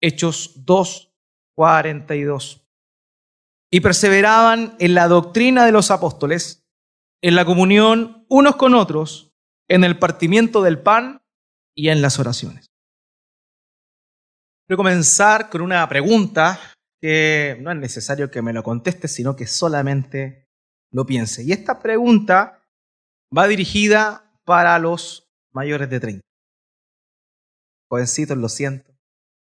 Hechos 2:42. Y perseveraban en la doctrina de los apóstoles, en la comunión unos con otros, en el partimiento del pan y en las oraciones. Quiero comenzar con una pregunta que no es necesario que me lo contestes, sino que solamente lo piense. Y esta pregunta va dirigida para los mayores de 30. Jovencitos, lo siento,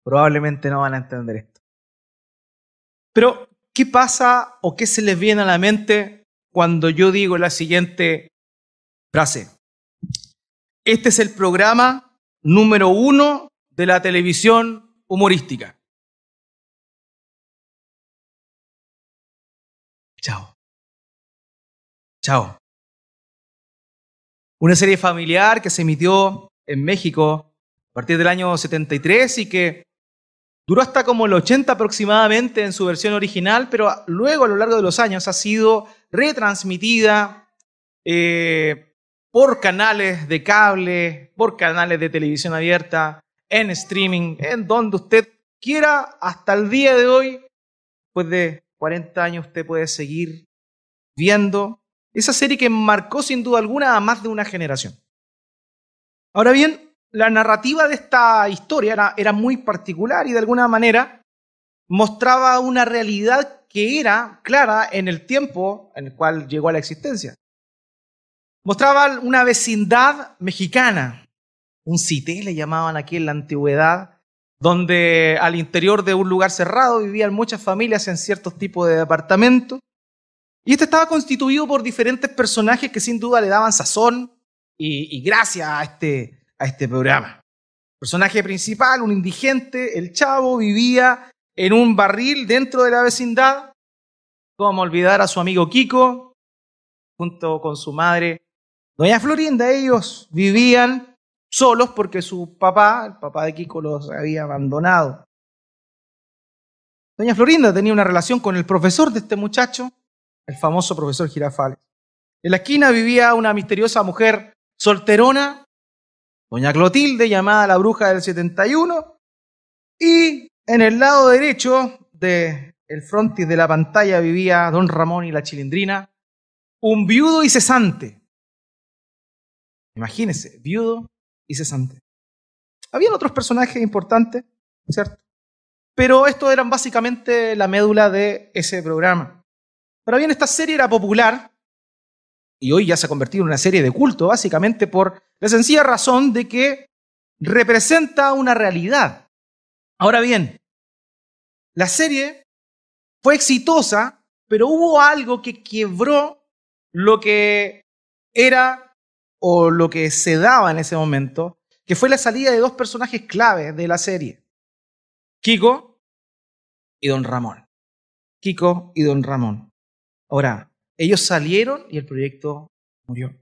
probablemente no van a entender esto. Pero, ¿qué pasa o qué se les viene a la mente cuando yo digo la siguiente frase? Este es el programa número 1 de la televisión humorística. Chao. Chao. Una serie familiar que se emitió en México a partir del año 73 y que duró hasta como el 80 aproximadamente en su versión original, pero luego a lo largo de los años ha sido retransmitida por canales de cable, por canales de televisión abierta, en streaming, en donde usted quiera. Hasta el día de hoy, después de 40 años, usted puede seguir viendo esa serie que marcó sin duda alguna a más de una generación. Ahora bien, la narrativa de esta historia era muy particular y de alguna manera mostraba una realidad que era clara en el tiempo en el cual llegó a la existencia. Mostraba una vecindad mexicana, un cité le llamaban aquí en la antigüedad, donde al interior de un lugar cerrado vivían muchas familias en ciertos tipos de departamentos. Y este estaba constituido por diferentes personajes que sin duda le daban sazón y gracia a este programa. El personaje principal, un indigente, el Chavo, vivía en un barril dentro de la vecindad. ¿Cómo olvidar a su amigo Kiko? Junto con su madre, doña Florinda. Ellos vivían solos porque su papá, el papá de Kiko, los había abandonado. Doña Florinda tenía una relación con el profesor de este muchacho, el famoso profesor Girafales. En la esquina vivía una misteriosa mujer solterona, doña Clotilde, llamada la bruja del 71, y en el lado derecho del frontis de la pantalla vivía don Ramón y la Chilindrina, un viudo y cesante. Imagínense, viudo y cesante. Habían otros personajes importantes, ¿cierto? Pero estos eran básicamente la médula de ese programa. Ahora bien, esta serie era popular y hoy ya se ha convertido en una serie de culto, básicamente por la sencilla razón de que representa una realidad. Ahora bien, la serie fue exitosa, pero hubo algo que quebró lo que era o lo que se daba en ese momento, que fue la salida de dos personajes claves de la serie, Kiko y don Ramón. Kiko y don Ramón. Ahora, ellos salieron y el proyecto murió.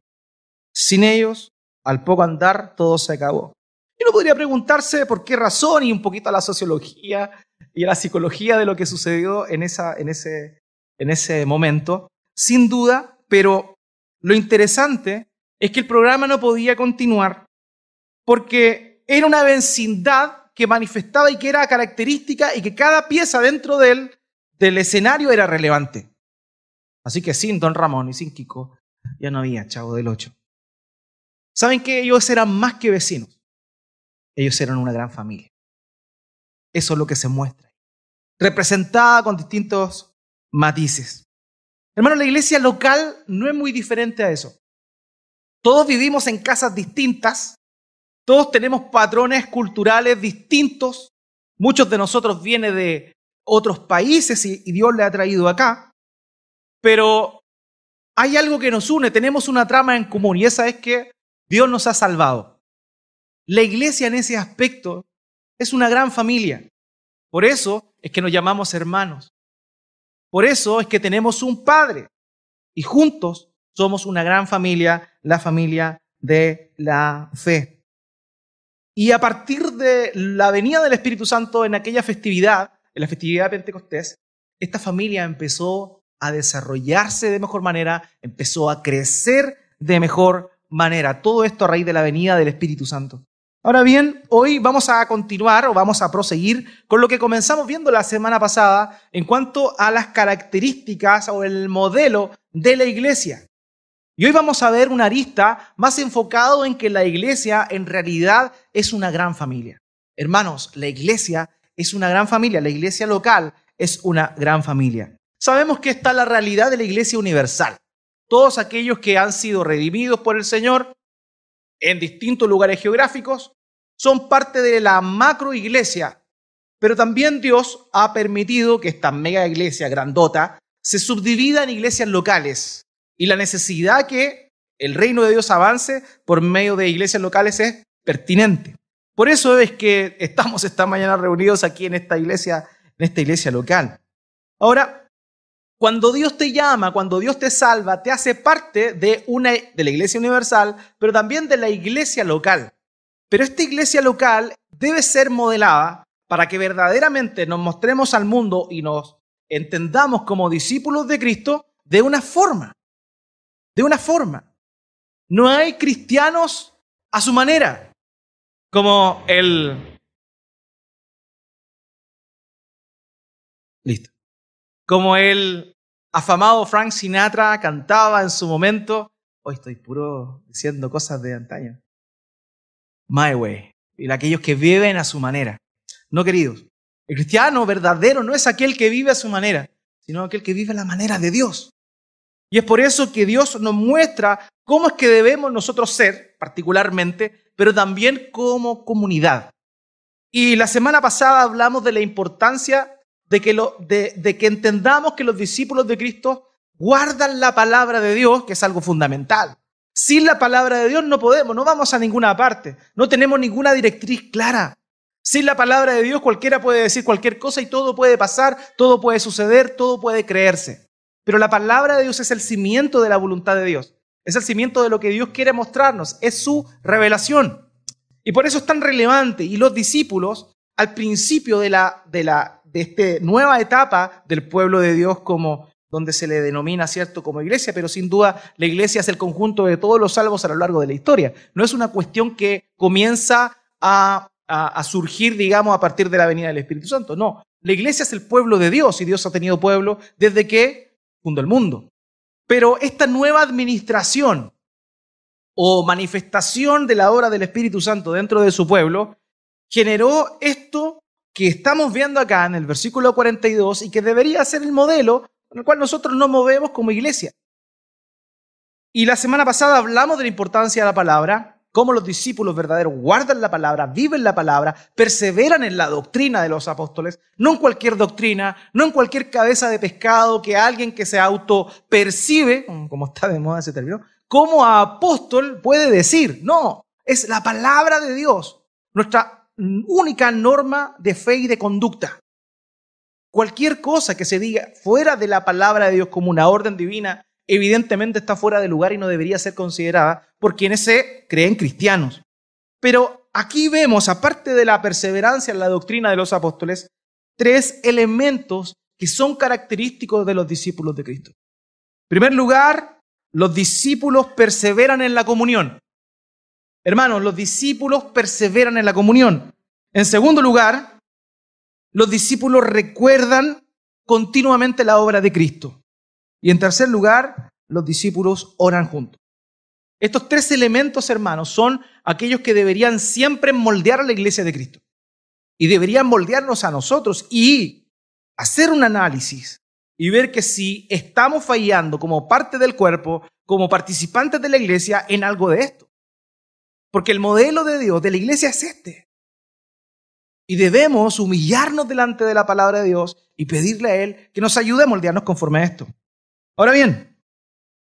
Sin ellos, al poco andar, todo se acabó. Y uno podría preguntarse por qué razón y un poquito a la sociología y a la psicología de lo que sucedió en ese momento, sin duda, pero lo interesante es que el programa no podía continuar porque era una vecindad que manifestaba y que era característica y que cada pieza dentro del escenario era relevante. Así que sin don Ramón y sin Kiko ya no había Chavo del Ocho. ¿Saben qué? Ellos eran más que vecinos. Ellos eran una gran familia. Eso es lo que se muestra. Representada con distintos matices. Hermano, la iglesia local no es muy diferente a eso. Todos vivimos en casas distintas. Todos tenemos patrones culturales distintos. Muchos de nosotros vienen de otros países y Dios le ha traído acá. Pero hay algo que nos une, tenemos una trama en común y esa es que Dios nos ha salvado. La iglesia en ese aspecto es una gran familia. Por eso es que nos llamamos hermanos. Por eso es que tenemos un Padre y juntos somos una gran familia, la familia de la fe. Y a partir de la venida del Espíritu Santo en aquella festividad, en la festividad de Pentecostés, esta familia empezó a desarrollarse de mejor manera, empezó a crecer de mejor manera. Todo esto a raíz de la venida del Espíritu Santo. Ahora bien, hoy vamos a continuar o vamos a proseguir con lo que comenzamos viendo la semana pasada en cuanto a las características o el modelo de la iglesia. Y hoy vamos a ver una arista más enfocado en que la iglesia en realidad es una gran familia. Hermanos, la iglesia es una gran familia, la iglesia local es una gran familia. Sabemos que está la realidad de la iglesia universal. Todos aquellos que han sido redimidos por el Señor en distintos lugares geográficos son parte de la macro iglesia, pero también Dios ha permitido que esta mega iglesia grandota se subdivida en iglesias locales. Y la necesidad que el reino de Dios avance por medio de iglesias locales es pertinente. Por eso es que estamos esta mañana reunidos aquí en esta iglesia local. Ahora, cuando Dios te llama, cuando Dios te salva, te hace parte de la iglesia universal, pero también de la iglesia local. Pero esta iglesia local debe ser modelada para que verdaderamente nos mostremos al mundo y nos entendamos como discípulos de Cristo de una forma. No hay cristianos a su manera, como como el afamado Frank Sinatra cantaba en su momento. Hoy estoy puro diciendo cosas de antaño. My way. Y aquellos que viven a su manera. No, queridos, el cristiano verdadero no es aquel que vive a su manera, sino aquel que vive a la manera de Dios. Y es por eso que Dios nos muestra cómo es que debemos nosotros ser, particularmente, pero también como comunidad. Y la semana pasada hablamos de la importancia de que entendamos que los discípulos de Cristo guardan la palabra de Dios, que es algo fundamental. Sin la palabra de Dios no vamos a ninguna parte, no tenemos ninguna directriz clara. Sin la palabra de Dios cualquiera puede decir cualquier cosa y todo puede pasar, todo puede suceder, todo puede creerse. Pero la palabra de Dios es el cimiento de la voluntad de Dios. Es el cimiento de lo que Dios quiere mostrarnos. Es su revelación. Y por eso es tan relevante. Y los discípulos, al principio de esta nueva etapa del pueblo de Dios, como donde se le denomina, ¿cierto?, como iglesia, pero sin duda la iglesia es el conjunto de todos los salvos a lo largo de la historia. No es una cuestión que comienza a surgir, digamos, a partir de la venida del Espíritu Santo. No, la iglesia es el pueblo de Dios y Dios ha tenido pueblo desde que fundó el mundo. Pero esta nueva administración o manifestación de la obra del Espíritu Santo dentro de su pueblo generó esto que estamos viendo acá en el versículo 42 y que debería ser el modelo en el cual nosotros nos movemos como iglesia. Y la semana pasada hablamos de la importancia de la palabra, cómo los discípulos verdaderos guardan la palabra, viven la palabra, perseveran en la doctrina de los apóstoles, no en cualquier doctrina, no en cualquier cabeza de pescado que alguien que se autopercibe, como está de moda ese término, como apóstol puede decir. No, es la palabra de Dios, nuestra única norma de fe y de conducta. Cualquier cosa que se diga fuera de la palabra de Dios como una orden divina, evidentemente está fuera de lugar y no debería ser considerada por quienes se creen cristianos. Pero aquí vemos, aparte de la perseverancia en la doctrina de los apóstoles, 3 elementos que son característicos de los discípulos de Cristo. En primer lugar, los discípulos perseveran en la comunión. Hermanos, los discípulos perseveran en la comunión. En segundo lugar, los discípulos recuerdan continuamente la obra de Cristo. Y en tercer lugar, los discípulos oran juntos. Estos 3 elementos, hermanos, son aquellos que deberían siempre moldear a la iglesia de Cristo. Y deberían moldearnos a nosotros y hacer un análisis y ver que si estamos fallando como parte del cuerpo, como participantes de la iglesia, en algo de esto. Porque el modelo de Dios, de la iglesia, es este. Y debemos humillarnos delante de la palabra de Dios y pedirle a Él que nos ayude a moldearnos conforme a esto. Ahora bien,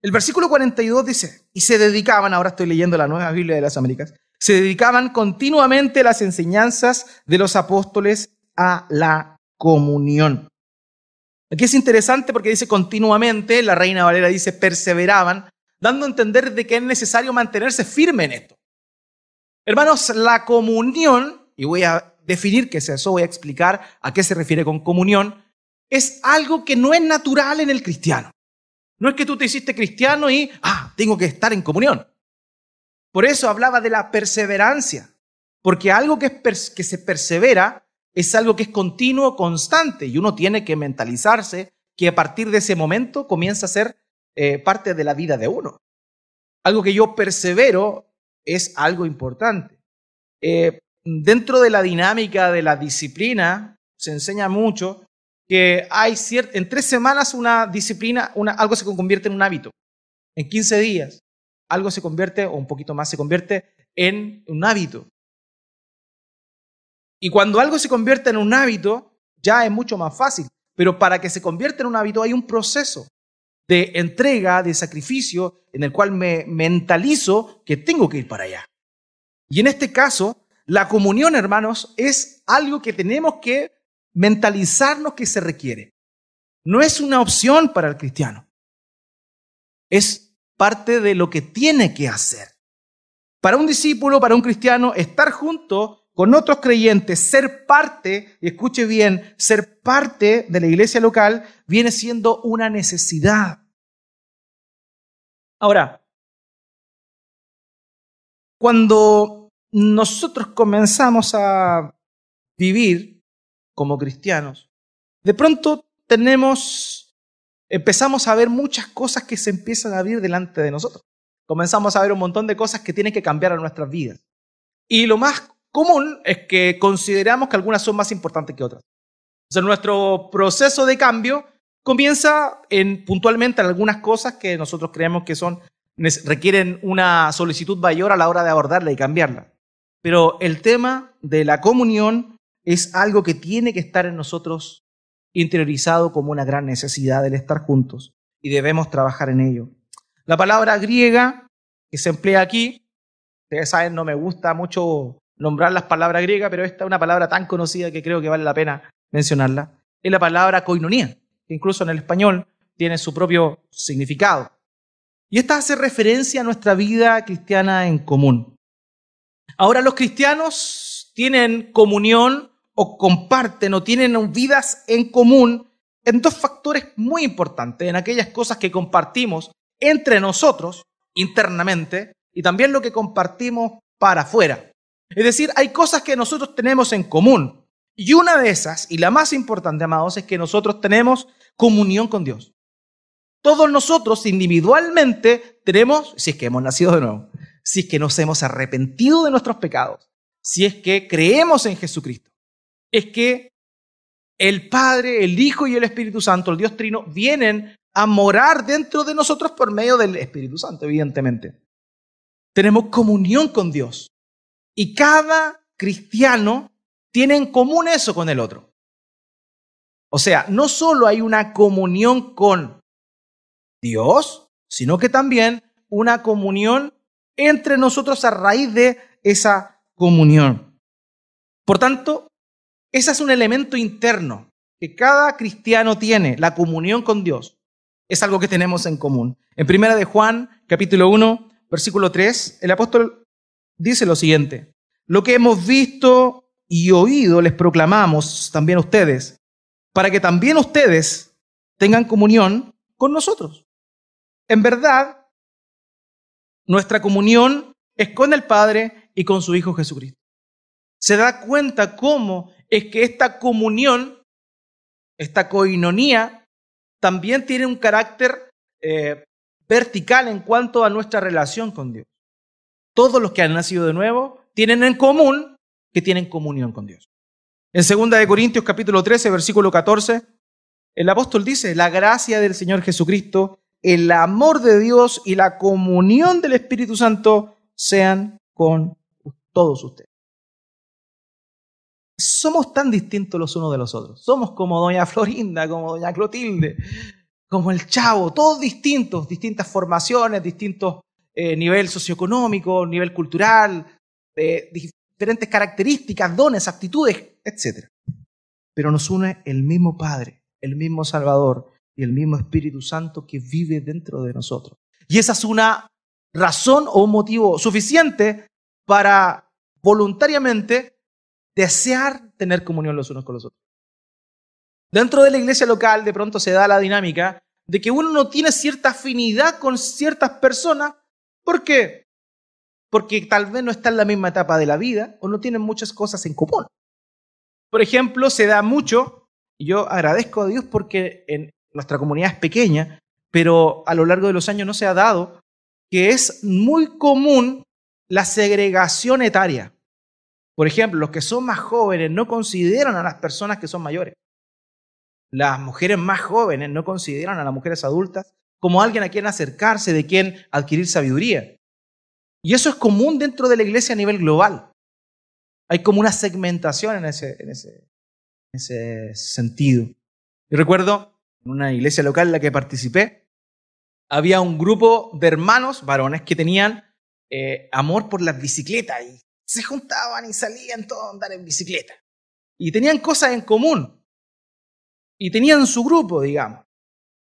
el versículo 42 dice, y se dedicaban, ahora estoy leyendo la Nueva Biblia de las Américas, se dedicaban continuamente a las enseñanzas de los apóstoles a la comunión. Aquí es interesante porque dice continuamente, la Reina Valera dice perseveraban, dando a entender de que es necesario mantenerse firme en esto. Hermanos, la comunión, y voy a definir qué es eso, voy a explicar a qué se refiere con comunión, es algo que no es natural en el cristiano. No es que tú te hiciste cristiano y, tengo que estar en comunión. Por eso hablaba de la perseverancia. Porque algo que se persevera es algo que es continuo, constante, y uno tiene que mentalizarse que a partir de ese momento comienza a ser parte de la vida de uno. Algo que yo persevero es algo importante. Dentro de la dinámica de la disciplina se enseña mucho que hay en 3 semanas una disciplina, algo se convierte en un hábito. En 15 días algo se convierte, o un poquito más, se convierte en un hábito. Y cuando algo se convierte en un hábito, ya es mucho más fácil. Pero para que se convierta en un hábito hay un proceso de entrega, de sacrificio, en el cual me mentalizo que tengo que ir para allá. Y en este caso, la comunión, hermanos, es algo que tenemos que mentalizarnos que se requiere. No es una opción para el cristiano. Es parte de lo que tiene que hacer. Para un discípulo, para un cristiano, estar junto con otros creyentes, ser parte, y escuche bien, ser parte de la iglesia local viene siendo una necesidad. Ahora, cuando nosotros comenzamos a vivir como cristianos, de pronto empezamos a ver muchas cosas que se empiezan a abrir delante de nosotros. Comenzamos a ver un montón de cosas que tienen que cambiar en nuestras vidas. Y lo más común es que consideramos que algunas son más importantes que otras. O sea, nuestro proceso de cambio comienza puntualmente en algunas cosas que nosotros creemos que requieren una solicitud mayor a la hora de abordarla y cambiarla. Pero el tema de la comunión es algo que tiene que estar en nosotros interiorizado como una gran necesidad del estar juntos y debemos trabajar en ello. La palabra griega que se emplea aquí, ustedes saben, no me gusta mucho nombrar las palabras griegas, pero esta es una palabra tan conocida que creo que vale la pena mencionarla, es la palabra koinonía, que incluso en el español tiene su propio significado. Y esta hace referencia a nuestra vida cristiana en común. Ahora, los cristianos tienen comunión o comparten o tienen vidas en común en 2 factores muy importantes, en aquellas cosas que compartimos entre nosotros internamente y también lo que compartimos para afuera. Es decir, hay cosas que nosotros tenemos en común y una de esas, y la más importante, amados, es que nosotros tenemos comunión con Dios. Todos nosotros individualmente tenemos, si es que hemos nacido de nuevo, si es que nos hemos arrepentido de nuestros pecados, si es que creemos en Jesucristo, es que el Padre, el Hijo y el Espíritu Santo, el Dios Trino, vienen a morar dentro de nosotros por medio del Espíritu Santo, evidentemente. Tenemos comunión con Dios y cada cristiano tiene en común eso con el otro. O sea, no solo hay una comunión con Dios, sino que también una comunión entre nosotros a raíz de esa comunión. Por tanto, ese es un elemento interno que cada cristiano tiene, la comunión con Dios. Es algo que tenemos en común. En 1 de Juan, capítulo 1, versículo 3, el apóstol dice lo siguiente: lo que hemos visto y oído les proclamamos también a ustedes, para que también ustedes tengan comunión con nosotros. En verdad, nuestra comunión es con el Padre y con su Hijo Jesucristo. Se da cuenta cómo es que esta comunión, esta koinonía, también tiene un carácter vertical en cuanto a nuestra relación con Dios. Todos los que han nacido de nuevo tienen en común que tienen comunión con Dios. En 2 de Corintios capítulo 13, versículo 14, el apóstol dice: la gracia del Señor Jesucristo, el amor de Dios y la comunión del Espíritu Santo sean con todos ustedes. Somos tan distintos los unos de los otros. Somos como doña Florinda, como doña Clotilde, como el Chavo, todos distintos, distintas formaciones, distintos nivel socioeconómico, nivel cultural, diferentes características, dones, actitudes, etc. Pero nos une el mismo Padre, el mismo Salvador y el mismo Espíritu Santo que vive dentro de nosotros. Y esa es una razón o un motivo suficiente para voluntariamente desear tener comunión los unos con los otros. Dentro de la iglesia local de pronto se da la dinámica de que uno no tiene cierta afinidad con ciertas personas. ¿Por qué? porque tal vez no están en la misma etapa de la vida o no tienen muchas cosas en común. Por ejemplo, se da mucho, y yo agradezco a Dios porque en nuestra comunidad es pequeña, pero a lo largo de los años no se ha dado, que es muy común la segregación etaria. Por ejemplo, los que son más jóvenes no consideran a las personas que son mayores. Las mujeres más jóvenes no consideran a las mujeres adultas como alguien a quien acercarse, de quien adquirir sabiduría. Y eso es común dentro de la iglesia a nivel global. Hay como una segmentación en ese sentido. Yo recuerdo en una iglesia local en la que participé, había un grupo de hermanos varones que tenían amor por las bicicletas y se juntaban y salían todos a andar en bicicleta. Y tenían cosas en común. Y tenían su grupo, digamos.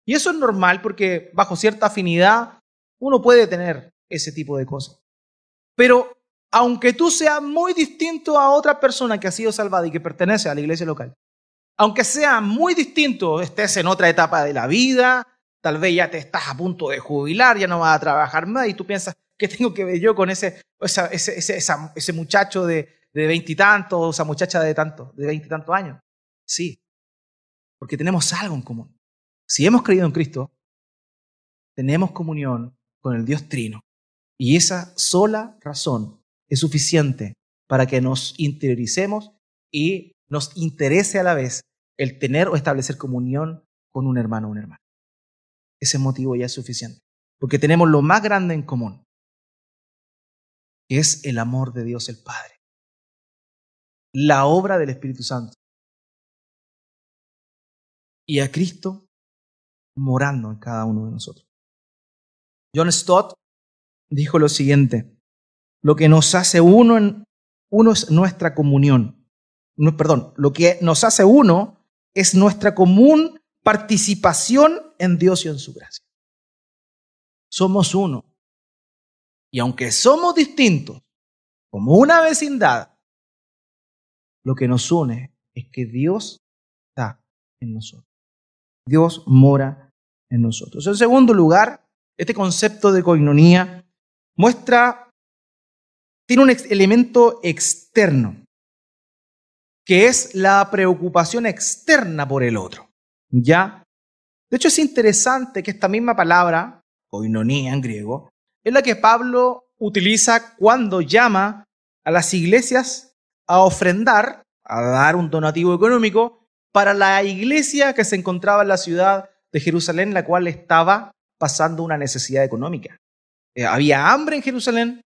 Y eso es normal porque bajo cierta afinidad uno puede tener ese tipo de cosas. Pero aunque tú seas muy distinto a otra persona que ha sido salvada y que pertenece a la iglesia local, aunque sea muy distinto, estés en otra etapa de la vida, tal vez ya te estás a punto de jubilar, ya no vas a trabajar más y tú piensas, ¿qué tengo que ver yo con ese muchacho de veintitantos, o esa muchacha de veintitantos años? Sí, porque tenemos algo en común. Si hemos creído en Cristo, tenemos comunión con el Dios Trino. Y esa sola razón es suficiente para que nos interioricemos y nos interese a la vez el tener o establecer comunión con un hermano o una hermana. Ese motivo ya es suficiente. Porque tenemos lo más grande en común, que es el amor de Dios el Padre. La obra del Espíritu Santo. Y a Cristo morando en cada uno de nosotros. John Stott dijo lo siguiente: lo que nos hace uno es nuestra comunión. Lo que nos hace uno es nuestra común participación en Dios y en su gracia. Somos uno. Y aunque somos distintos, como una vecindad, lo que nos une es que Dios está en nosotros. Dios mora en nosotros. En segundo lugar, este concepto de koinonía tiene un elemento externo, que es la preocupación externa por el otro. ¿Ya? De hecho, es interesante que esta misma palabra, koinonía en griego, es la que Pablo utiliza cuando llama a las iglesias a ofrendar, a dar un donativo económico para la iglesia que se encontraba en la ciudad de Jerusalén, la cual estaba pasando una necesidad económica. Había hambre en Jerusalén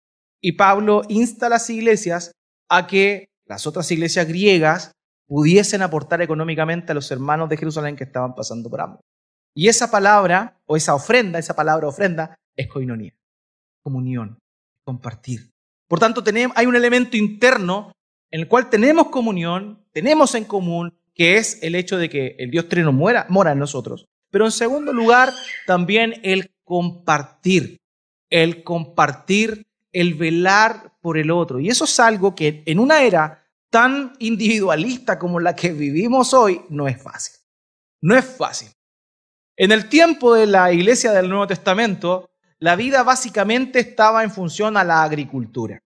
y Pablo insta a las iglesias a que las otras iglesias griegas pudiesen aportar económicamente a los hermanos de Jerusalén que estaban pasando por hambre. Y esa palabra, o esa palabra ofrenda, es koinonía, comunión, compartir. Por tanto, hay un elemento interno en el cual tenemos comunión, tenemos en común, que es el hecho de que el Dios Trino mora en nosotros. Pero en segundo lugar, también el compartir, el velar por el otro. Y eso es algo que en una era tan individualista como la que vivimos hoy, no es fácil. No es fácil. En el tiempo de la iglesia del Nuevo Testamento, la vida básicamente estaba en función a la agricultura.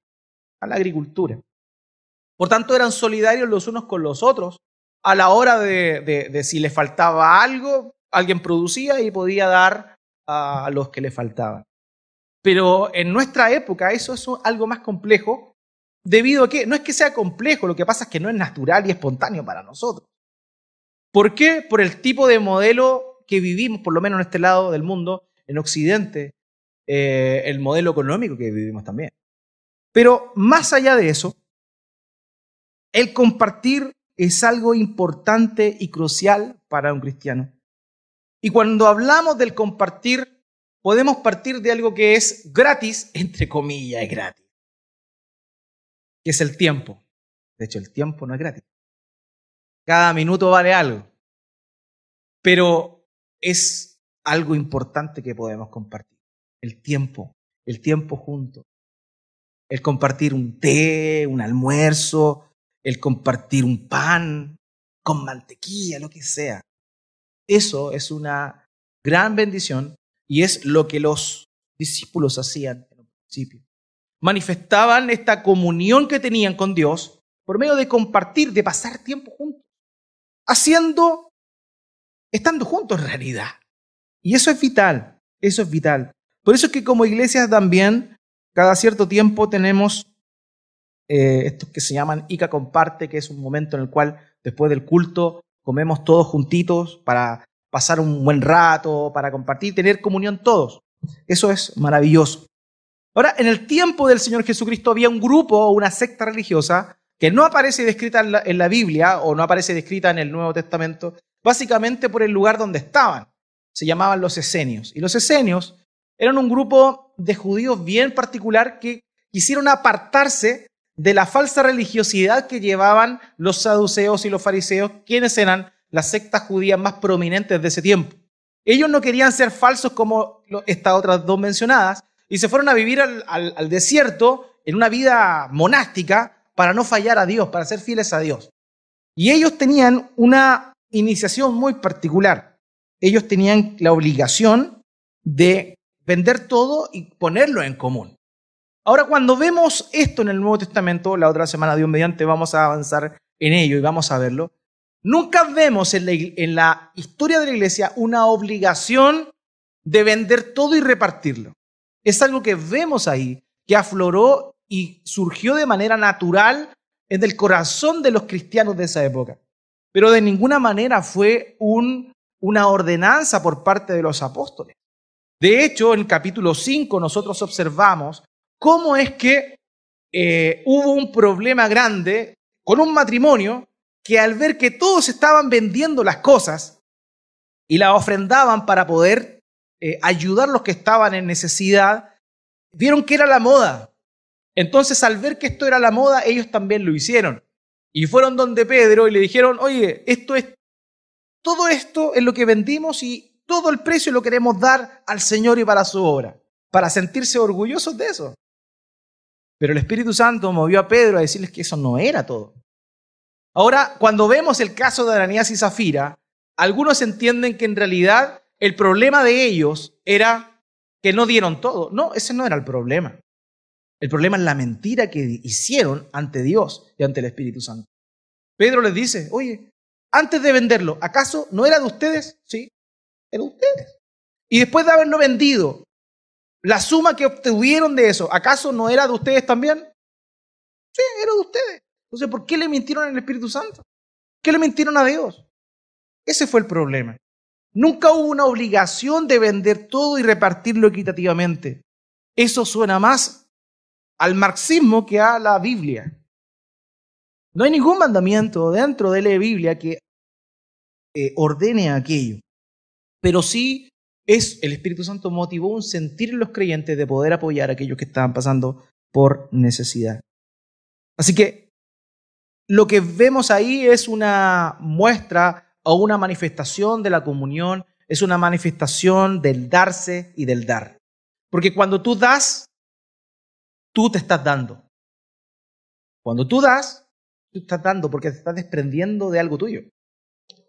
Por tanto, eran solidarios los unos con los otros. A la hora de si les faltaba algo, alguien producía y podía dar a los que le faltaban. Pero en nuestra época eso es algo más complejo, debido a que no es que sea complejo, lo que pasa es que no es natural y espontáneo para nosotros. ¿Por qué? Por el tipo de modelo que vivimos, por lo menos en este lado del mundo, en Occidente, el modelo económico que vivimos también. Pero más allá de eso, el compartir es algo importante y crucial para un cristiano. Y cuando hablamos del compartir, podemos partir de algo que es gratis, entre comillas, es gratis, que es el tiempo. De hecho, el tiempo no es gratis. Cada minuto vale algo. Pero es algo importante que podemos compartir. El tiempo juntos. El compartir un té, un almuerzo, el compartir un pan con mantequilla, lo que sea. Eso es una gran bendición y es lo que los discípulos hacían en el principio. manifestaban esta comunión que tenían con Dios por medio de compartir, de pasar tiempo juntos, estando juntos en realidad. Y eso es vital, eso es vital. Por eso es que como iglesias también, cada cierto tiempo tenemos estos que se llaman Ica Comparte, que es un momento en el cual después del culto comemos todos juntitos para pasar un buen rato, para compartir, tener comunión todos. Eso es maravilloso. Ahora, en el tiempo del Señor Jesucristo había un grupo o una secta religiosa que no aparece descrita en la Biblia o no aparece descrita en el Nuevo Testamento, básicamente por el lugar donde estaban. Se llamaban los esenios. Y los esenios eran un grupo de judíos bien particular que quisieron apartarse de la falsa religiosidad que llevaban los saduceos y los fariseos, quienes eran las sectas judías más prominentes de ese tiempo. Ellos no querían ser falsos como estas otras dos mencionadas y se fueron a vivir al desierto en una vida monástica para no fallar a Dios, para ser fieles a Dios. Y ellos tenían una iniciación muy particular. Ellos tenían la obligación de vender todo y ponerlo en común. Ahora, cuando vemos esto en el Nuevo Testamento, la otra semana, Dios mediante, vamos a avanzar en ello y vamos a verlo. Nunca vemos en la historia de la iglesia una obligación de vender todo y repartirlo. Es algo que vemos ahí, que afloró y surgió de manera natural en el corazón de los cristianos de esa época. Pero de ninguna manera fue una ordenanza por parte de los apóstoles. De hecho, en el capítulo 5 nosotros observamos cómo es que hubo un problema grande con un matrimonio que al ver que todos estaban vendiendo las cosas y las ofrendaban para poder ayudar a los que estaban en necesidad, vieron que era la moda. Entonces, al ver que esto era la moda, ellos también lo hicieron. Y fueron donde Pedro y le dijeron, oye, todo esto es lo que vendimos y todo el precio lo queremos dar al Señor y para su obra, para sentirse orgullosos de eso. Pero el Espíritu Santo movió a Pedro a decirles que eso no era todo. Ahora, cuando vemos el caso de Ananías y Zafira, algunos entienden que en realidad el problema de ellos era que no dieron todo. No, ese no era el problema. El problema es la mentira que hicieron ante Dios y ante el Espíritu Santo. Pedro les dice, oye, antes de venderlo, ¿acaso no era de ustedes? Sí, era de ustedes. Y después de haberlo vendido, la suma que obtuvieron de eso, ¿acaso no era de ustedes también? Sí, era de ustedes. Entonces, ¿por qué le mintieron al Espíritu Santo? ¿Qué le mintieron a Dios? Ese fue el problema. Nunca hubo una obligación de vender todo y repartirlo equitativamente. Eso suena más al marxismo que a la Biblia. No hay ningún mandamiento dentro de la Biblia que ordene aquello. Pero sí el Espíritu Santo motivó un sentir en los creyentes de poder apoyar a aquellos que estaban pasando por necesidad. Así que lo que vemos ahí es una muestra o una manifestación de la comunión, es una manifestación del darse y del dar. Porque cuando tú das, tú te estás dando. Cuando tú das, tú estás dando porque te estás desprendiendo de algo tuyo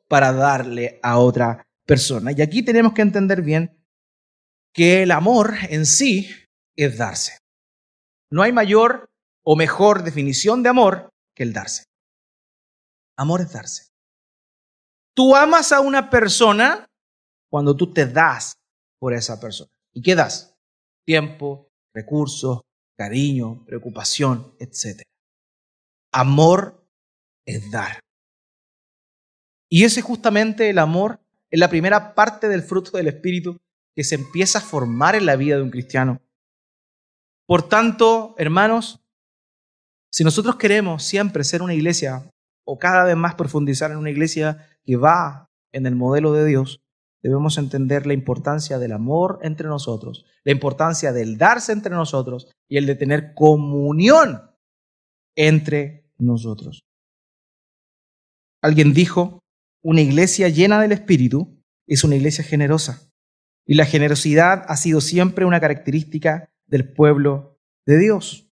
para darle a otra persona. Y aquí tenemos que entender bien que el amor en sí es darse. No hay mayor o mejor definición de amor que el darse. Amor es darse. Tú amas a una persona cuando tú te das por esa persona. ¿Y qué das? Tiempo, recursos, cariño, preocupación, etc. Amor es dar. Y ese justamente el amor es la primera parte del fruto del Espíritu que se empieza a formar en la vida de un cristiano. Por tanto, hermanos, si nosotros queremos siempre ser una iglesia o cada vez más profundizar en una iglesia que va en el modelo de Dios, debemos entender la importancia del amor entre nosotros, la importancia del darse entre nosotros y el de tener comunión entre nosotros. Alguien dijo, una iglesia llena del Espíritu es una iglesia generosa. Y la generosidad ha sido siempre una característica del pueblo de Dios.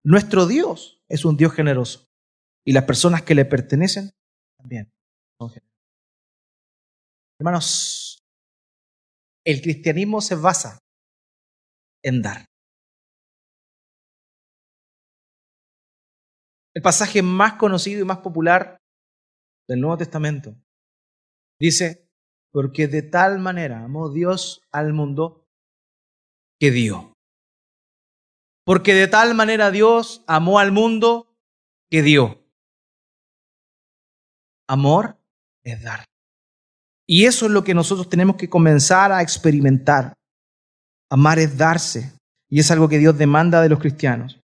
Nuestro Dios es un Dios generoso. Y las personas que le pertenecen también son generosas. Hermanos, el cristianismo se basa en dar. el pasaje más conocido y más popular del Nuevo Testamento. Dice, porque de tal manera amó Dios al mundo que dio. Porque de tal manera Dios amó al mundo que dio. Amor es dar. Y eso es lo que nosotros tenemos que comenzar a experimentar. Amar es darse. Y es algo que Dios demanda de los cristianos.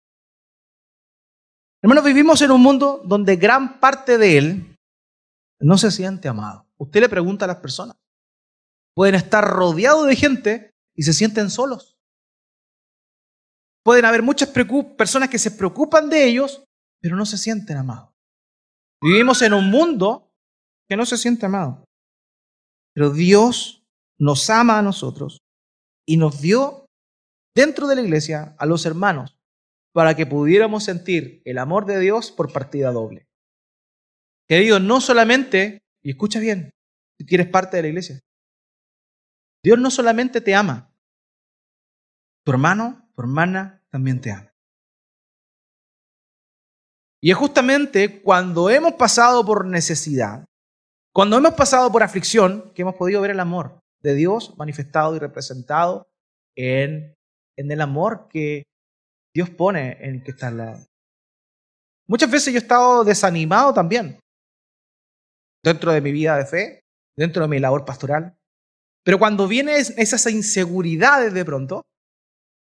Hermanos, vivimos en un mundo donde gran parte de él no se siente amado. Usted le pregunta a las personas. Pueden estar rodeados de gente y se sienten solos. Pueden haber muchas personas que se preocupan de ellos, pero no se sienten amados. Vivimos en un mundo que no se siente amado. Pero Dios nos ama a nosotros y nos dio dentro de la iglesia a los hermanos para que pudiéramos sentir el amor de Dios por partida doble. Querido, no solamente, y escucha bien, si eres parte de la iglesia, Dios no solamente te ama, tu hermano, tu hermana también te ama. Y es justamente cuando hemos pasado por necesidad, cuando hemos pasado por aflicción, que hemos podido ver el amor de Dios manifestado y representado en el amor que Dios pone en el que está al lado. Muchas veces yo he estado desanimado también, dentro de mi vida de fe, dentro de mi labor pastoral. Pero cuando vienen esas inseguridades de pronto,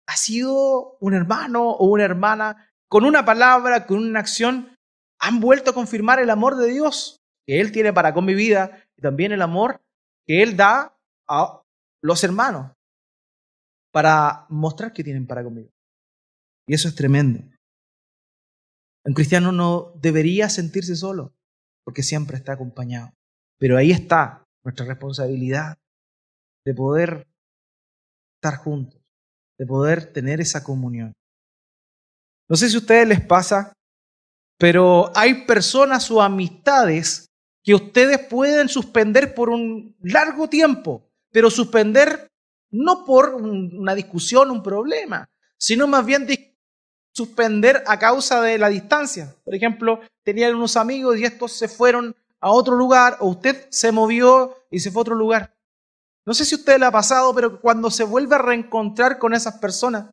ha sido un hermano o una hermana, con una palabra, con una acción, han vuelto a confirmar el amor de Dios que Él tiene para con mi vida y también el amor que Él da a los hermanos para mostrar que tienen para conmigo. Y eso es tremendo. Un cristiano no debería sentirse solo porque siempre está acompañado. Pero ahí está nuestra responsabilidad de poder estar juntos, de poder tener esa comunión. No sé si a ustedes les pasa, pero hay personas o amistades que ustedes pueden suspender por un largo tiempo, pero suspender no por una discusión, un problema, sino más bien suspender a causa de la distancia. Por ejemplo, tenían unos amigos y estos se fueron a otro lugar, o usted se movió y se fue a otro lugar. No sé si a usted le ha pasado, pero cuando se vuelve a reencontrar con esas personas,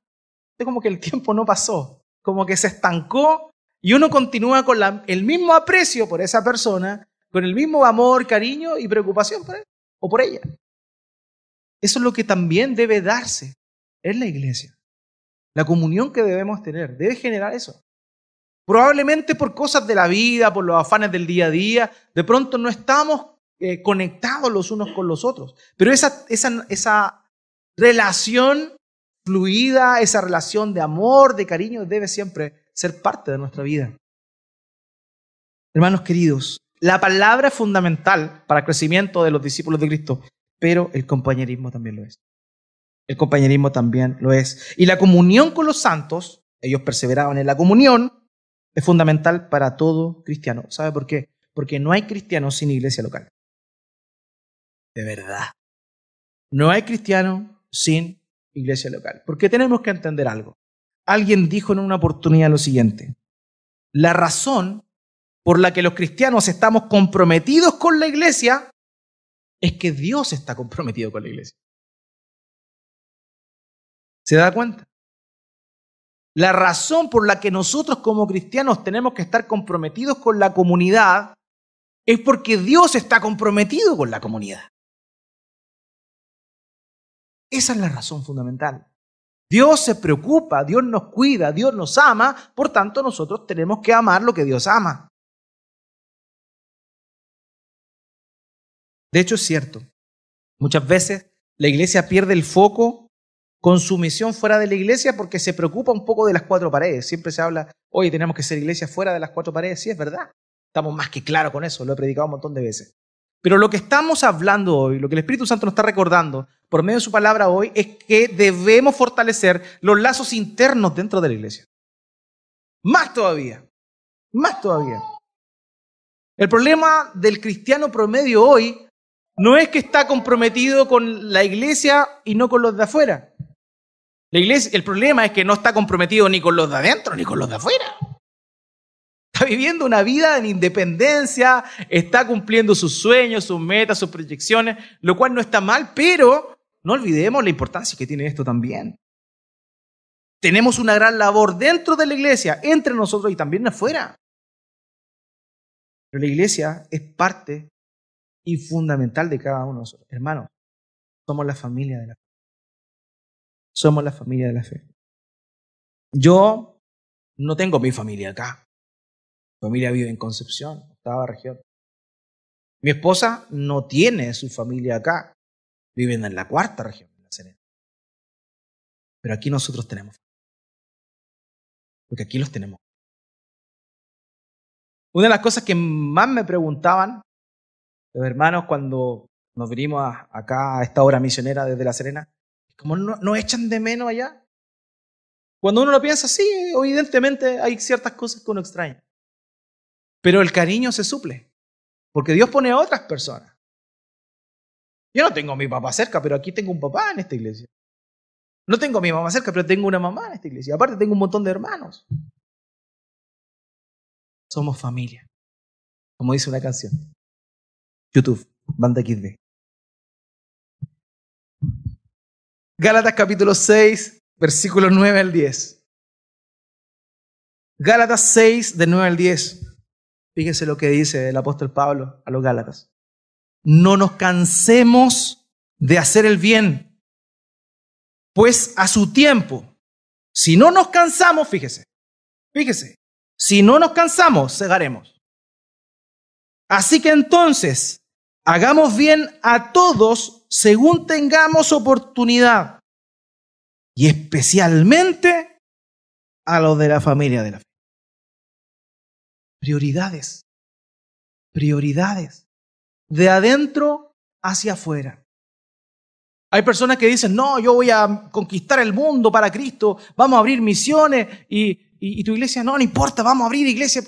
es como que el tiempo no pasó, como que se estancó y uno continúa con el mismo aprecio por esa persona, con el mismo amor, cariño y preocupación por él o por ella. Eso es lo que también debe darse en la iglesia. La comunión que debemos tener debe generar eso. Probablemente por cosas de la vida, por los afanes del día a día, de pronto no estamos conectados los unos con los otros. Pero esa relación fluida, esa relación de amor, de cariño, debe siempre ser parte de nuestra vida. Hermanos queridos, la palabra es fundamental para el crecimiento de los discípulos de Cristo, pero el compañerismo también lo es. El compañerismo también lo es. Y la comunión con los santos, ellos perseveraban en la comunión, es fundamental para todo cristiano. ¿Sabe por qué? Porque no hay cristianos sin iglesia local. De verdad. No hay cristiano sin iglesia local. Porque tenemos que entender algo. Alguien dijo en una oportunidad lo siguiente: la razón por la que los cristianos estamos comprometidos con la iglesia es que Dios está comprometido con la iglesia. ¿Se da cuenta? La razón por la que nosotros como cristianos tenemos que estar comprometidos con la comunidad es porque Dios está comprometido con la comunidad. Esa es la razón fundamental. Dios se preocupa, Dios nos cuida, Dios nos ama, por tanto nosotros tenemos que amar lo que Dios ama. De hecho es cierto, muchas veces la iglesia pierde el foco con su misión fuera de la iglesia porque se preocupa un poco de las cuatro paredes. Siempre se habla, oye, tenemos que ser iglesia fuera de las cuatro paredes. Sí, es verdad. Estamos más que claros con eso, lo he predicado un montón de veces. Pero lo que estamos hablando hoy, lo que el Espíritu Santo nos está recordando por medio de su palabra hoy, es que debemos fortalecer los lazos internos dentro de la iglesia. Más todavía. Más todavía. El problema del cristiano promedio hoy no es que está comprometido con la iglesia y no con los de afuera. El problema es que no está comprometido ni con los de adentro ni con los de afuera. está viviendo una vida en independencia, está cumpliendo sus sueños, sus metas, sus proyecciones, lo cual no está mal, pero no olvidemos la importancia que tiene esto también. Tenemos una gran labor dentro de la iglesia, entre nosotros y también afuera. Pero la iglesia es parte y fundamental de cada uno de nosotros. Hermanos, somos la familia de la fe. Somos la familia de la fe. Yo no tengo mi familia acá. Mi familia vive en Concepción, octava región. Mi esposa no tiene su familia acá. Viven en la cuarta región, en La Serena. Pero aquí nosotros tenemos. Porque aquí los tenemos. Una de las cosas que más me preguntaban los hermanos cuando nos vinimos acá a esta obra misionera desde La Serena, ¿cómo no echan de menos allá? Cuando uno lo piensa, sí, evidentemente hay ciertas cosas que uno extraña. Pero el cariño se suple, porque Dios pone a otras personas. Yo no tengo a mi papá cerca, pero aquí tengo un papá en esta iglesia. No tengo a mi mamá cerca, pero tengo una mamá en esta iglesia. Aparte tengo un montón de hermanos. Somos familia, como dice una canción. YouTube, Banda XD. Gálatas capítulo 6, versículos 9 al 10. Gálatas 6, del 9 al 10. Fíjense lo que dice el apóstol Pablo a los Gálatas. No nos cansemos de hacer el bien, pues a su tiempo, si no nos cansamos, fíjese, si no nos cansamos, segaremos. Así que entonces, hagamos bien a todos según tengamos oportunidad, y especialmente a los de la familia de la fe. Prioridades, de adentro hacia afuera. Hay personas que dicen, no, yo voy a conquistar el mundo para Cristo, vamos a abrir misiones, y tu iglesia, no importa, vamos a abrir iglesia.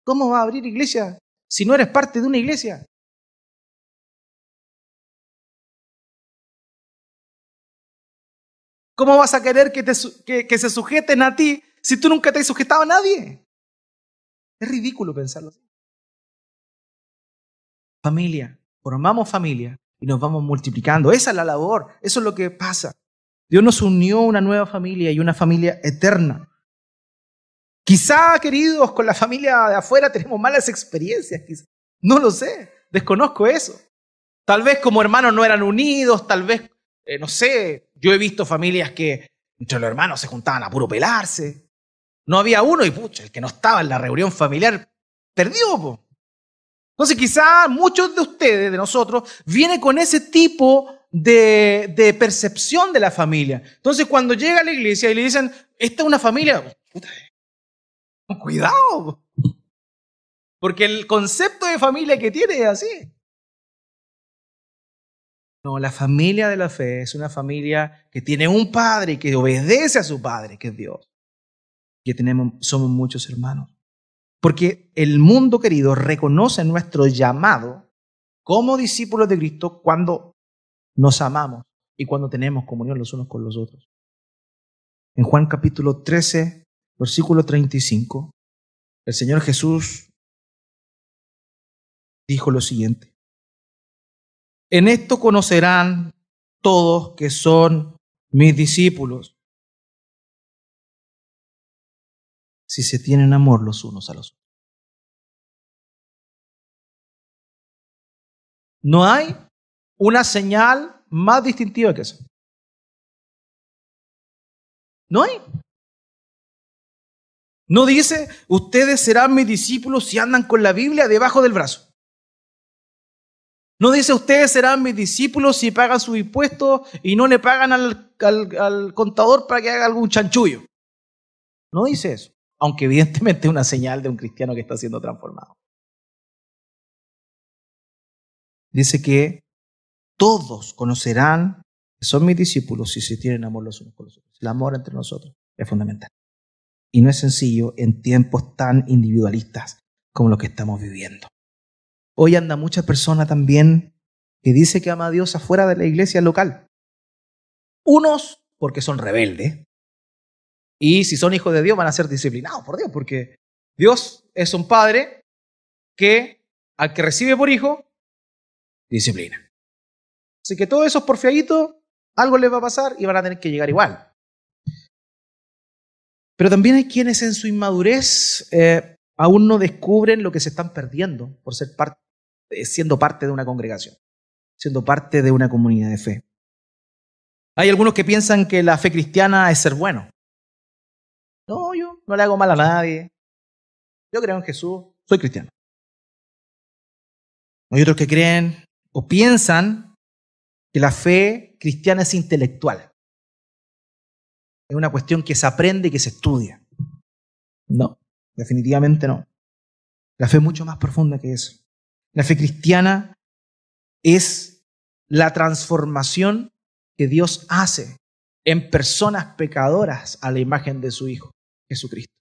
¿Cómo va a abrir iglesia si no eres parte de una iglesia? ¿Cómo vas a querer que se sujeten a ti si tú nunca te has sujetado a nadie? Es ridículo pensarlo así. Familia, formamos familia y nos vamos multiplicando. Esa es la labor, eso es lo que pasa. Dios nos unió a una nueva familia y una familia eterna. Quizá, queridos, con la familia de afuera tenemos malas experiencias, quizá. No lo sé, desconozco eso. Tal vez como hermanos no eran unidos, tal vez, no sé, yo he visto familias que entre los hermanos se juntaban a puro pelarse. No había uno y pucha, el que no estaba en la reunión familiar perdió, po. Entonces quizá muchos de ustedes, de nosotros, vienen con ese tipo de percepción de la familia. Entonces cuando llega a la iglesia y le dicen, esta es una familia, puta, cuidado, porque el concepto de familia que tiene es así. No, la familia de la fe es una familia que tiene un padre y que obedece a su padre, que es Dios. Que somos muchos hermanos. Porque el mundo, querido, reconoce nuestro llamado como discípulos de Cristo cuando nos amamos y cuando tenemos comunión los unos con los otros. En Juan capítulo 13, versículo 35, el Señor Jesús dijo lo siguiente. En esto conocerán todos que son mis discípulos, si se tienen amor los unos a los otros. No hay una señal más distintiva que eso. No hay. No dice, ustedes serán mis discípulos si andan con la Biblia debajo del brazo. No dice, ustedes serán mis discípulos si pagan sus impuestos y no le pagan al contador para que haga algún chanchullo. No dice eso, aunque evidentemente es una señal de un cristiano que está siendo transformado. Dice que todos conocerán que son mis discípulos si se tienen amor los unos con los otros. El amor entre nosotros es fundamental. Y no es sencillo en tiempos tan individualistas como los que estamos viviendo. Hoy anda mucha persona también que dice que ama a Dios afuera de la iglesia local. Unos porque son rebeldes. Y si son hijos de Dios van a ser disciplinados por Dios, porque Dios es un padre que al que recibe por hijo, disciplina. Así que todos esos porfiaditos, algo les va a pasar y van a tener que llegar igual. Pero también hay quienes en su inmadurez aún no descubren lo que se están perdiendo por ser siendo parte de una congregación, siendo parte de una comunidad de fe. Hay algunos que piensan que la fe cristiana es ser bueno. No, yo no le hago mal a nadie. Yo creo en Jesús, soy cristiano. Hay otros que creen o piensan que la fe cristiana es intelectual. Es una cuestión que se aprende y que se estudia. No, definitivamente no. La fe es mucho más profunda que eso. La fe cristiana es la transformación que Dios hace en personas pecadoras a la imagen de su Hijo, Jesucristo.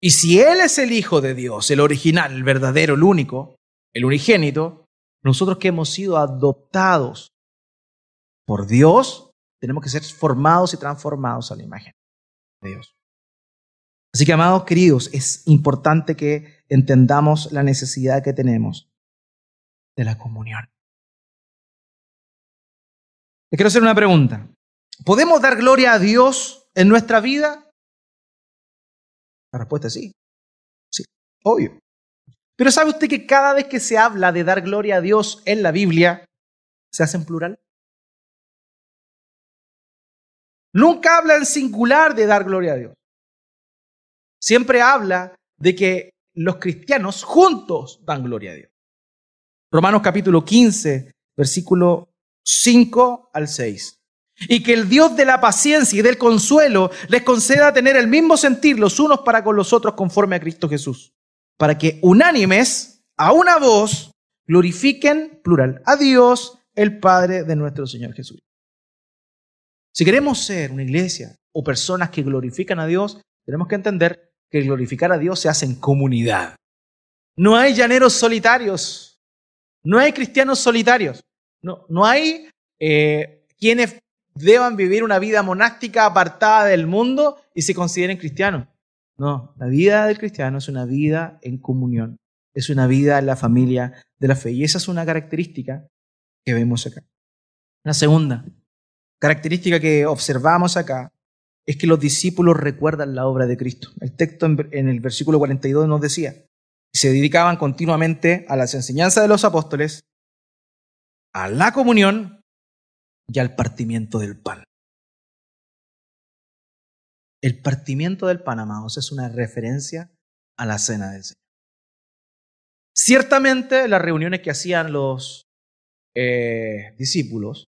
Y si Él es el Hijo de Dios, el original, el verdadero, el único, el unigénito, nosotros que hemos sido adoptados por Dios, tenemos que ser formados y transformados a la imagen de Dios. Así que, amados queridos, es importante que entendamos la necesidad que tenemos de la comunión. Les quiero hacer una pregunta. ¿Podemos dar gloria a Dios en nuestra vida? La respuesta es sí. Sí, obvio. Pero ¿sabe usted que cada vez que se habla de dar gloria a Dios en la Biblia, se hace en plural? Nunca habla en singular de dar gloria a Dios. Siempre habla de que los cristianos juntos dan gloria a Dios. Romanos capítulo 15, versículo 5 al 6. Y que el Dios de la paciencia y del consuelo les conceda tener el mismo sentir los unos para con los otros conforme a Cristo Jesús, para que unánimes, a una voz, glorifiquen, plural, a Dios, el Padre de nuestro Señor Jesús. Si queremos ser una iglesia o personas que glorifican a Dios, tenemos que entender que glorificar a Dios se hace en comunidad. No hay llaneros solitarios, no hay cristianos solitarios, no hay quienes deban vivir una vida monástica apartada del mundo y se consideren cristianos. No, la vida del cristiano es una vida en comunión, es una vida en la familia de la fe. Y esa es una característica que vemos acá. La segunda característica que observamos acá es que los discípulos recuerdan la obra de Cristo. El texto en el versículo 42 nos decía, se dedicaban continuamente a las enseñanzas de los apóstoles, a la comunión y al partimiento del pan. El partimiento del pan, amados, es una referencia a la cena del Señor. Ciertamente las reuniones que hacían los discípulos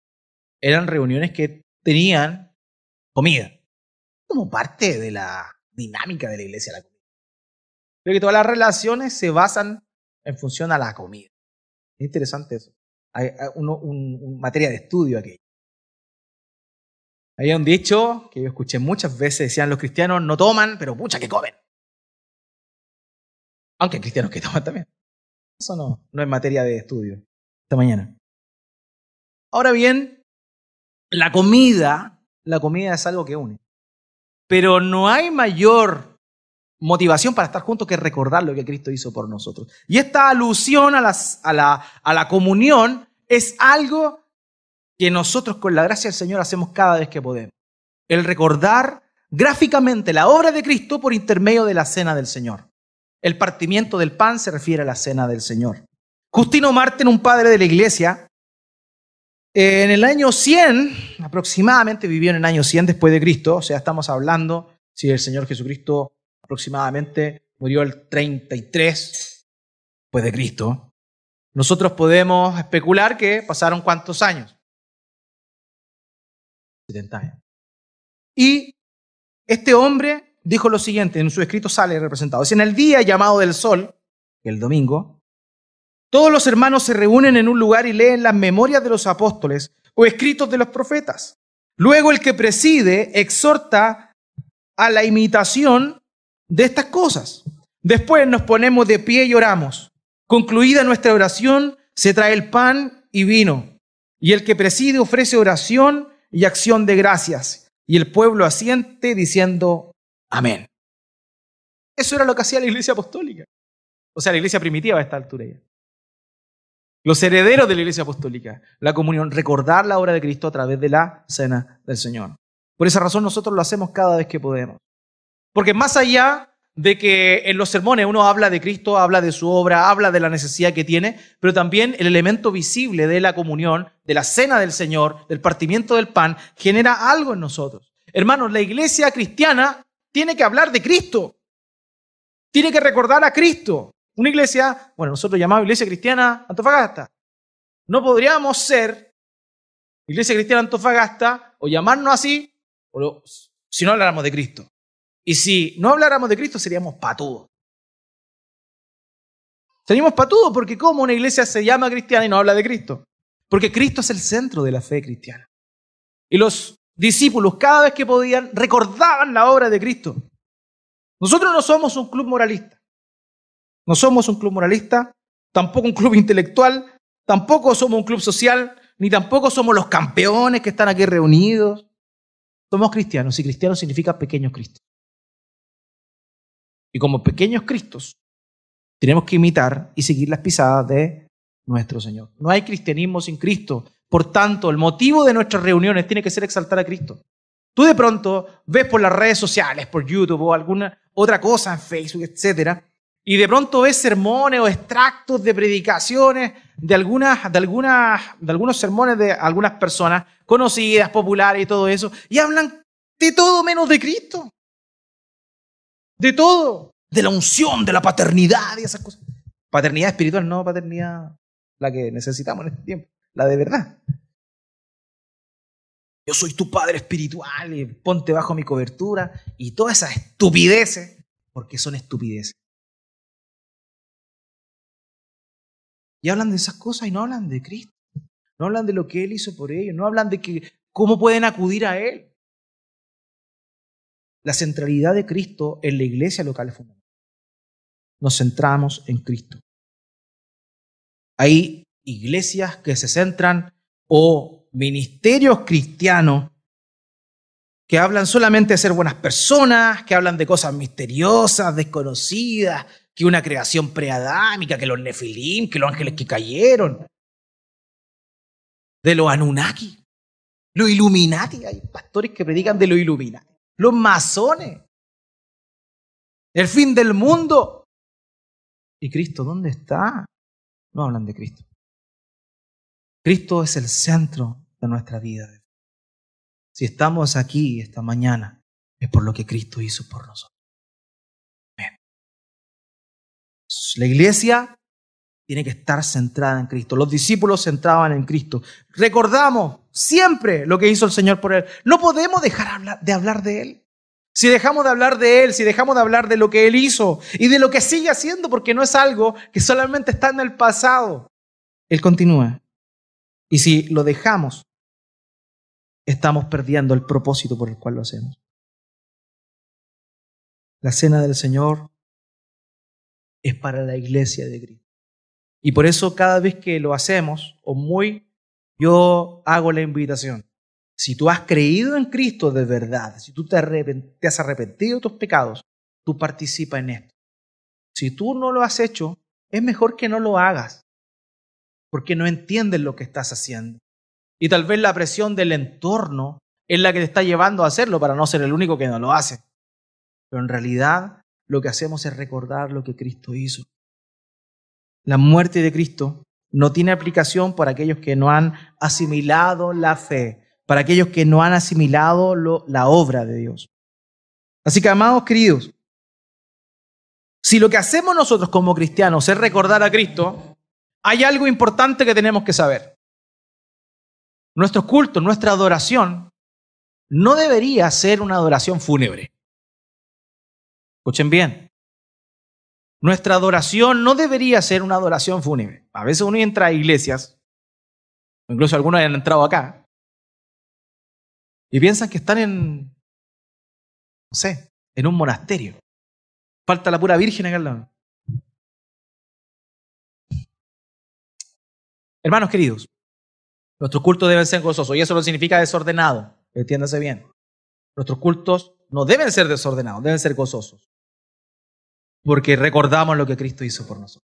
eran reuniones que tenían comida, como parte de la dinámica de la iglesia, la comida. Creo que todas las relaciones se basan en función a la comida. Es interesante eso. Hay una materia de estudio aquí. Había un dicho que yo escuché muchas veces, decían los cristianos no toman, pero pucha que comen. Aunque hay cristianos que toman también. Eso no es materia de estudio esta mañana. Ahora bien, la comida es algo que une. Pero no hay mayor motivación para estar juntos que recordar lo que Cristo hizo por nosotros. Y esta alusión a la comunión es algo que nosotros con la gracia del Señor hacemos cada vez que podemos. El recordar gráficamente la obra de Cristo por intermedio de la cena del Señor. El partimiento del pan se refiere a la cena del Señor. Justino Mártir, un padre de la iglesia, en el año 100, aproximadamente vivió en el año 100 después de Cristo, o sea, estamos hablando, si el Señor Jesucristo aproximadamente murió el 33 después de Cristo, nosotros podemos especular que pasaron ¿cuántos años? 70 años. Y este hombre dijo lo siguiente, en su escrito sale representado, es en el día llamado del sol, el domingo, todos los hermanos se reúnen en un lugar y leen las memorias de los apóstoles o escritos de los profetas. Luego el que preside exhorta a la imitación de estas cosas. Después nos ponemos de pie y oramos. Concluida nuestra oración, se trae el pan y vino. Y el que preside ofrece oración y acción de gracias. Y el pueblo asiente diciendo amén. Eso era lo que hacía la iglesia apostólica. O sea, la iglesia primitiva a esta altura ya. Los herederos de la iglesia apostólica, la comunión, recordar la obra de Cristo a través de la cena del Señor. Por esa razón nosotros lo hacemos cada vez que podemos. Porque más allá de que en los sermones uno habla de Cristo, habla de su obra, habla de la necesidad que tiene, pero también el elemento visible de la comunión, de la cena del Señor, del partimiento del pan, genera algo en nosotros. Hermanos, la iglesia cristiana tiene que hablar de Cristo. Tiene que recordar a Cristo. Una iglesia, bueno, nosotros llamamos Iglesia Cristiana Antofagasta. No podríamos ser Iglesia Cristiana Antofagasta o llamarnos así si no habláramos de Cristo. Y si no habláramos de Cristo seríamos patudos. Seríamos patudos porque ¿cómo una iglesia se llama cristiana y no habla de Cristo? Porque Cristo es el centro de la fe cristiana. Y los discípulos cada vez que podían recordaban la obra de Cristo. Nosotros no somos un club moralista. No somos un club moralista, tampoco un club intelectual, tampoco somos un club social, ni tampoco somos los campeones que están aquí reunidos. Somos cristianos y cristianos significa pequeños cristos. Y como pequeños cristos tenemos que imitar y seguir las pisadas de nuestro Señor. No hay cristianismo sin Cristo. Por tanto, el motivo de nuestras reuniones tiene que ser exaltar a Cristo. Tú de pronto ves por las redes sociales, por YouTube o alguna otra cosa en Facebook, etcétera, y de pronto ves sermones o extractos de predicaciones de algunos sermones de algunas personas conocidas, populares y todo eso, y hablan de todo menos de Cristo. De todo. De la unción, de la paternidad y esas cosas. Paternidad espiritual, no paternidad la que necesitamos en este tiempo, la de verdad. Yo soy tu padre espiritual y ponte bajo mi cobertura y todas esas estupideces, porque son estupideces. Y hablan de esas cosas y no hablan de Cristo. No hablan de lo que Él hizo por ellos. No hablan de cómo pueden acudir a Él. La centralidad de Cristo en la iglesia local es fundamental. Nos centramos en Cristo. Hay iglesias que se centran o ministerios cristianos que hablan solamente de ser buenas personas, que hablan de cosas misteriosas, desconocidas, que una creación preadámica, que los nefilim, que los ángeles que cayeron, de los Anunnaki, los Illuminati. Hay pastores que predican de los Illuminati, los masones, el fin del mundo. ¿Y Cristo dónde está? No hablan de Cristo. Cristo es el centro de nuestra vida. Si estamos aquí esta mañana, es por lo que Cristo hizo por nosotros. Amén. La iglesia tiene que estar centrada en Cristo. Los discípulos se centraban en Cristo. Recordamos siempre lo que hizo el Señor por Él. No podemos dejar de hablar de Él. Si dejamos de hablar de Él, si dejamos de hablar de lo que Él hizo y de lo que sigue haciendo, porque no es algo que solamente está en el pasado, Él continúa. Y si lo dejamos, estamos perdiendo el propósito por el cual lo hacemos. La cena del Señor es para la iglesia de Cristo. Y por eso cada vez que lo hacemos, yo hago la invitación. Si tú has creído en Cristo de verdad, si tú te has arrepentido de tus pecados, tú participa en esto. Si tú no lo has hecho, es mejor que no lo hagas, porque no entiendes lo que estás haciendo. Y tal vez la presión del entorno es la que te está llevando a hacerlo para no ser el único que no lo hace. Pero en realidad lo que hacemos es recordar lo que Cristo hizo. La muerte de Cristo no tiene aplicación para aquellos que no han asimilado la fe, para aquellos que no han asimilado la obra de Dios. Así que, amados queridos, si lo que hacemos nosotros como cristianos es recordar a Cristo, hay algo importante que tenemos que saber. Nuestro culto, nuestra adoración, no debería ser una adoración fúnebre. Escuchen bien. Nuestra adoración no debería ser una adoración fúnebre. A veces uno entra a iglesias, incluso algunos han entrado acá, y piensan que están en un monasterio. Falta la pura Virgen acá al lado. Hermanos queridos, nuestros cultos deben ser gozosos, y eso no significa desordenado, entiéndase bien. Nuestros cultos no deben ser desordenados, deben ser gozosos. porque recordamos lo que Cristo hizo por nosotros.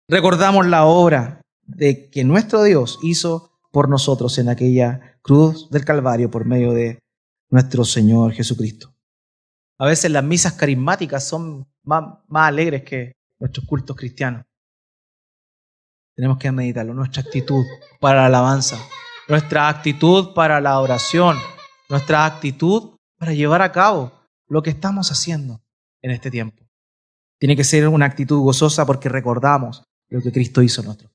Recordamos la obra de que nuestro Dios hizo por nosotros en aquella cruz del Calvario por medio de nuestro Señor Jesucristo. A veces las misas carismáticas son más alegres que nuestros cultos cristianos. Tenemos que meditarlo. Nuestra actitud para la alabanza, nuestra actitud para la oración, nuestra actitud para llevar a cabo lo que estamos haciendo en este tiempo. Tiene que ser una actitud gozosa porque recordamos lo que Cristo hizo en nosotros.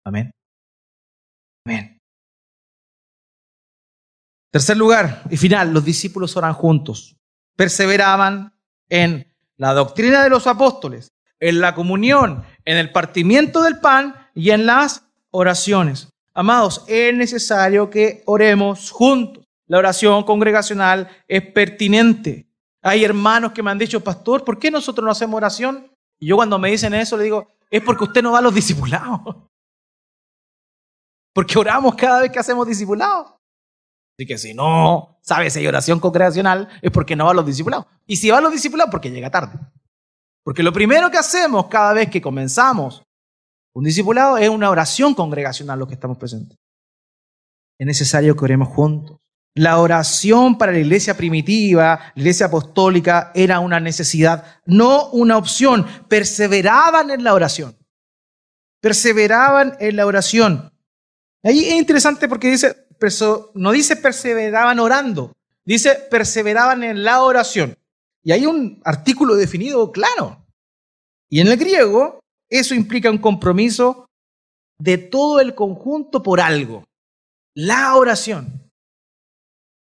Amén. Amén. Tercer lugar y final, los discípulos oran juntos. Perseveraban en la doctrina de los apóstoles, en la comunión, en el partimiento del pan y en las oraciones. Amados, es necesario que oremos juntos. La oración congregacional es pertinente. Hay hermanos que me han dicho, pastor, ¿por qué nosotros no hacemos oración? Y yo cuando me dicen eso le digo, es porque usted no va a los discipulados. Porque oramos cada vez que hacemos discipulados. Así que si no sabe si hay oración congregacional, es porque no va a los discipulados. Y si va a los discipulados, porque llega tarde. Porque lo primero que hacemos cada vez que comenzamos un discipulado es una oración congregacional, los que estamos presentes. Es necesario que oremos juntos. La oración para la iglesia primitiva, la iglesia apostólica, era una necesidad, no una opción. Perseveraban en la oración. Perseveraban en la oración. Ahí es interesante porque dice, no dice perseveraban orando, dice perseveraban en la oración. Y hay un artículo definido claro. Y en el griego, eso implica un compromiso de todo el conjunto por algo. La oración.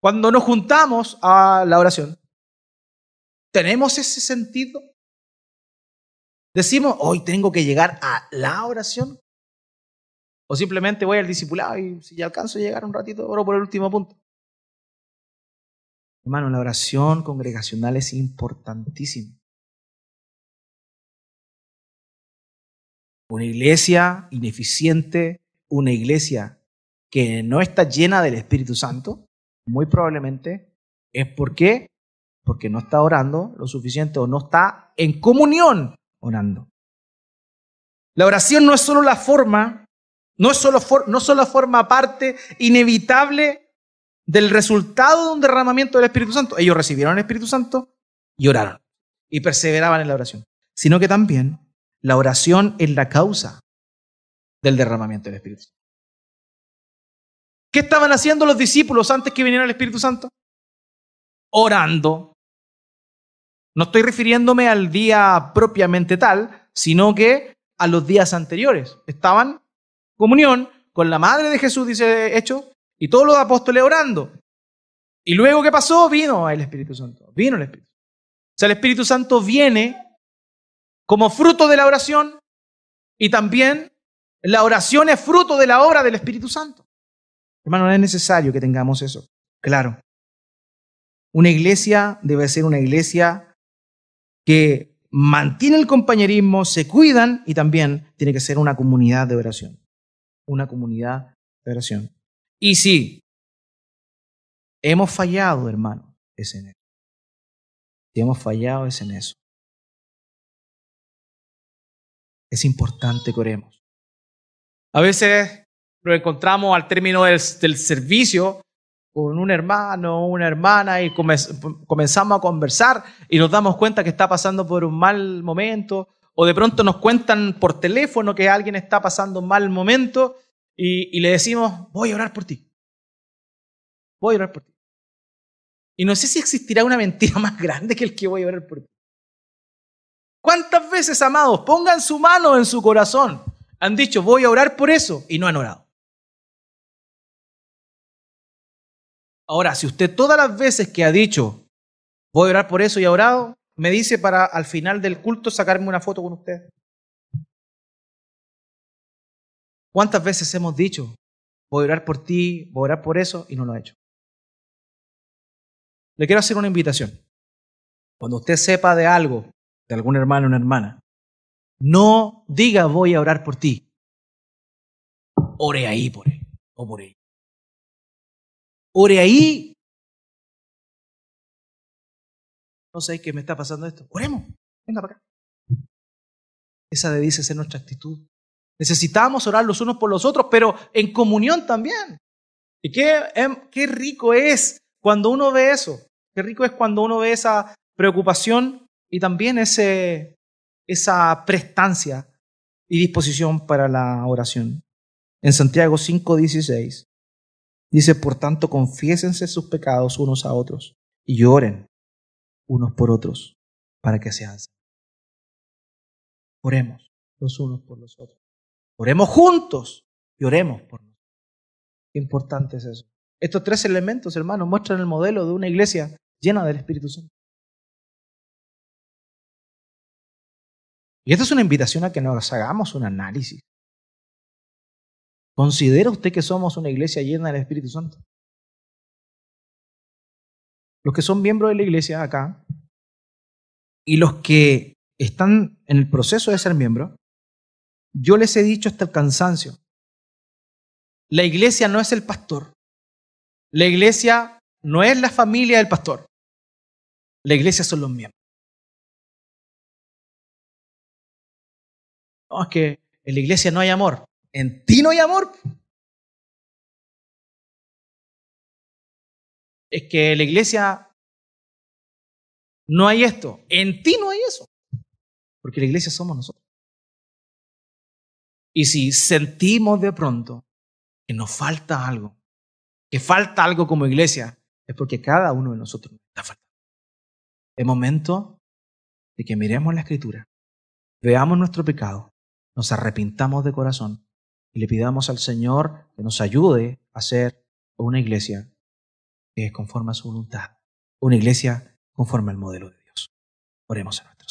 Cuando nos juntamos a la oración, ¿tenemos ese sentido? Decimos, hoy tengo que llegar a la oración. O simplemente voy al discipulado y si ya alcanzo a llegar un ratito, oro por el último punto. Hermano, la oración congregacional es importantísima. Una iglesia ineficiente, una iglesia que no está llena del Espíritu Santo, muy probablemente es porque no está orando lo suficiente o no está en comunión orando. La oración no es solo la forma, no solo forma parte inevitable del resultado de un derramamiento del Espíritu Santo. Ellos recibieron el Espíritu Santo y oraron y perseveraban en la oración, sino que también la oración es la causa del derramamiento del Espíritu Santo. ¿Qué estaban haciendo los discípulos antes que viniera el Espíritu Santo? Orando. No estoy refiriéndome al día propiamente tal, sino que a los días anteriores. Estaban en comunión con la madre de Jesús, dice Hechos, y todos los apóstoles orando. Y luego, ¿qué pasó? Vino el Espíritu Santo. Vino el Espíritu Santo. O sea, el Espíritu Santo viene como fruto de la oración y también la oración es fruto de la obra del Espíritu Santo. Hermano, no es necesario que tengamos eso. Claro. Una iglesia debe ser una iglesia que mantiene el compañerismo, se cuidan y también tiene que ser una comunidad de oración. Una comunidad de oración. Y sí, hemos fallado, hermano, es en eso. Si hemos fallado, es en eso. Es importante que oremos. A veces lo encontramos al término del servicio con un hermano o una hermana y comenzamos a conversar y nos damos cuenta que está pasando por un mal momento o de pronto nos cuentan por teléfono que alguien está pasando un mal momento y le decimos, voy a orar por ti. Voy a orar por ti. Y no sé si existirá una mentira más grande que el que voy a orar por ti. ¿Cuántas veces, amados, pongan su mano en su corazón, han dicho, voy a orar por eso y no han orado? Ahora, si usted todas las veces que ha dicho, voy a orar por eso y ha orado, me dice para al final del culto sacarme una foto con usted. ¿Cuántas veces hemos dicho, voy a orar por ti, voy a orar por eso y no lo ha hecho? Le quiero hacer una invitación. Cuando usted sepa de algo, de algún hermano o una hermana, no diga voy a orar por ti. Ore ahí por él o por ella. Ore ahí. No sé qué me está pasando esto. Oremos. Venga para acá. Esa debe ser nuestra actitud. Necesitamos orar los unos por los otros, pero en comunión también. Y qué rico es cuando uno ve eso. Qué rico es cuando uno ve esa preocupación y también esa prestancia y disposición para la oración. En Santiago 5:16 dice, por tanto, confiésense sus pecados unos a otros y oren unos por otros para que sean salvos. Oremos los unos por los otros. Oremos juntos y oremos por nosotros. Qué importante es eso. Estos tres elementos, hermanos, muestran el modelo de una iglesia llena del Espíritu Santo. Y esta es una invitación a que nos hagamos un análisis. ¿Considera usted que somos una iglesia llena del Espíritu Santo? Los que son miembros de la iglesia acá y los que están en el proceso de ser miembros, yo les he dicho hasta el cansancio, la iglesia no es el pastor, la iglesia no es la familia del pastor, la iglesia son los miembros. No, es que en la iglesia no hay amor, en ti no hay amor. Es que en la iglesia no hay esto, en ti no hay eso, porque la iglesia somos nosotros. Y si sentimos de pronto que nos falta algo, que falta algo como iglesia, es porque cada uno de nosotros nos está faltando. Es momento de que miremos la Escritura, veamos nuestro pecado, nos arrepintamos de corazón y le pidamos al Señor que nos ayude a ser una iglesia que es conforme a su voluntad, una iglesia conforme al modelo de Dios. Oremos a nuestro